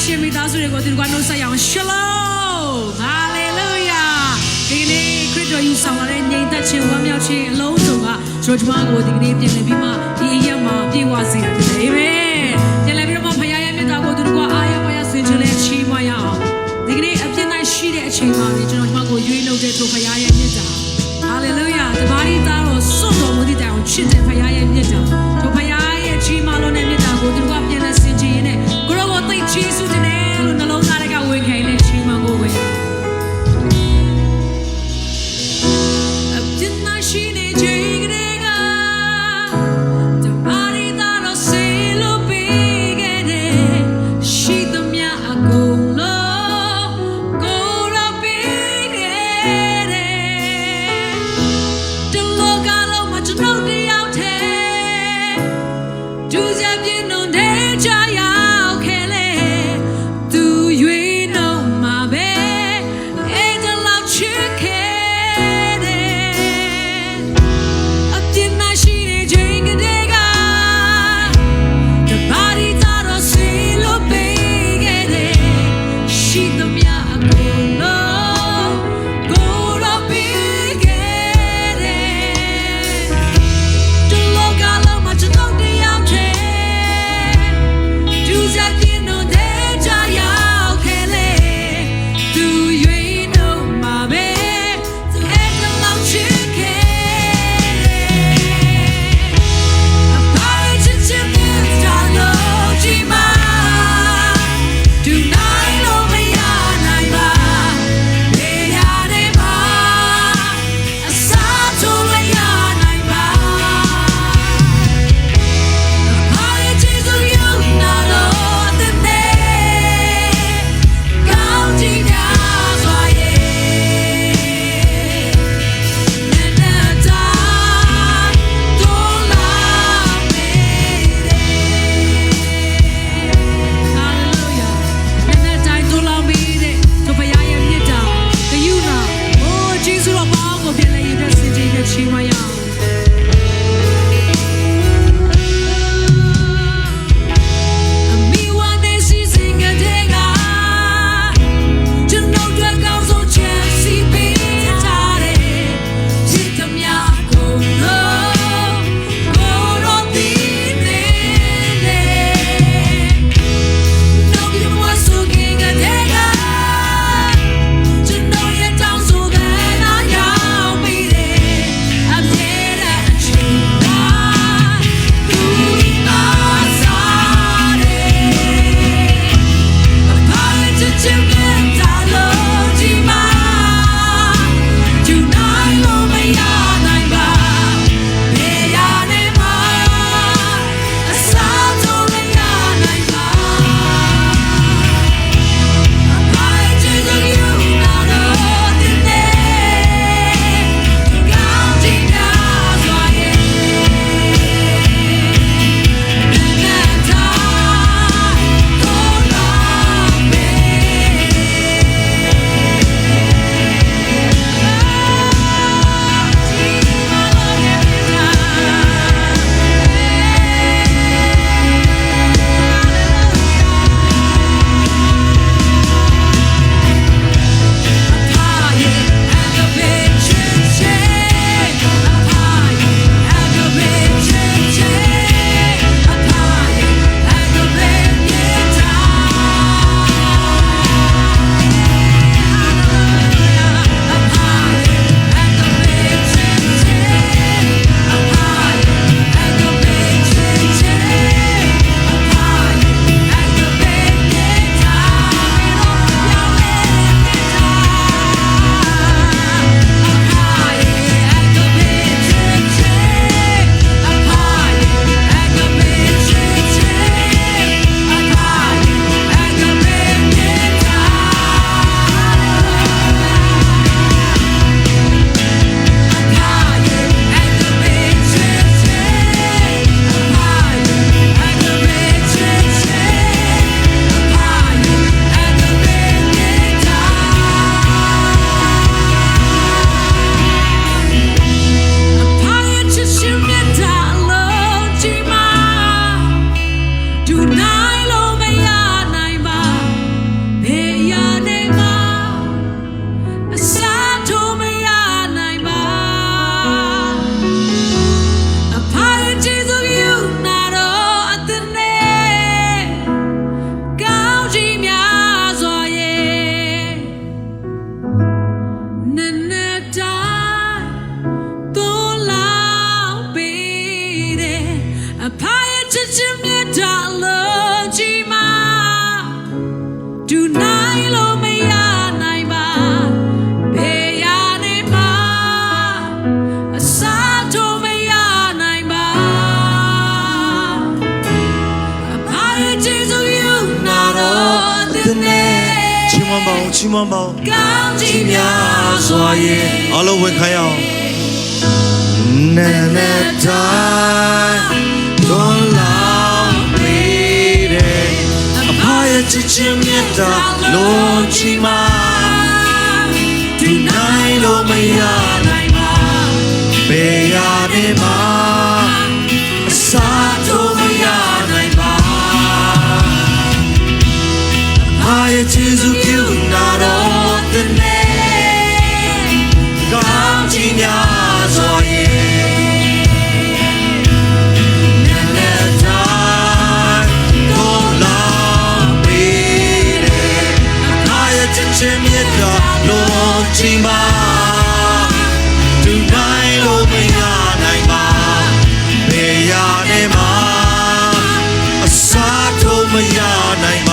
ရှင်မိသားစုတွေကိုသူတို့ကနှုတ်ဆက်ရအောင် Shalom Hallelujah ဒီကနေ့ခရစ်တော်ယူဆောင်လာတဲ့ညီသက်ခြင်းဝမ်းမြောက်ခြင်းအလုံးစုံကကျွန်တော်တို့ဒီကနေ့ပြင်လည်ပြီးမှဒီအရက်မှာပြေဝစေတယ်အာမင်ပြင်လည်ပြီးတော့ဖခင်ရဲ့မြတ်တာကိုသူတို့ကအားရပါရဆွေးချလဲချီးမွမ်းရအောင်ဒီကနေ့အပြည့်နိုင်ရှိတဲ့အချိန်မှာကျွန်တော်ကိုရွေးနှုတ်တဲ့သူဖခင်ရဲ့မြတ်တာ Hallelujah တပါးရီသားတော်စွတ်တော်မူသည့်တိုင်အောင်ချစ်တဲ့ဖခင်ရဲ့မြတ်တာသူဖခင်ရဲ့ချီးမွမ်းလို့တဲ့မြတ်တာကိုသူတို့ကပြင်လည်ဆင်ခြင်ရင်းနဲ့ကိုရောကိုသိချီးစုတဲ့လို့နှလုံးသားတွေကဝင်ခိုင်းတဲ့ချီးမွမ်းကိုပဲအပြည့်နိုင်ရှိတဲ့ချိန်ကလေးကတပါးရီသားတော်ဆေးလို့ပေးခဲ့တဲ့ရှိသမျှအကုန်လုံးကိုရောပေးခဲ့တဲ့ဒီလောကလုံးမှာကျွန်တော်တယောက်ထဲ အဖရဲ့ချစ်ခြင်းမြတ်တာလုံးကြီးမှာဒူနိုင်လို့မရနိုင်ပါဘေးရနေပါအစားထိုးမရနိုင်ပါအဖရဲ့ကျေးဇူးယူနာတော်တဲ့ချီးမွမ်းပါအောင်ချီးမွမ်းပါအောင်ကောင်းကြီးများစွာရဲ့အားလုံးဝန်ခံရအောင်နဲ့နဲ့တိုင်းတွန်းလောင်းပေးတဲ့အဖရဲ့ချစ်ခြင်းမြတ်တာလုံးချီးမှာဒီနိုင်လို့မရနိုင်ပါဘယ်ရနေမှာအစားထိုးမရနိုင်ပါအဖရဲ့ကျေးဇူးပြုနာတော်တဲ့ကောင်းကြီးများစွာရဲ့လုံးချီမှာဒူနိုင်လို့မရနိုင်ပါဘယ်ရနေမှာအစားထိုးမရနိုင်ပါ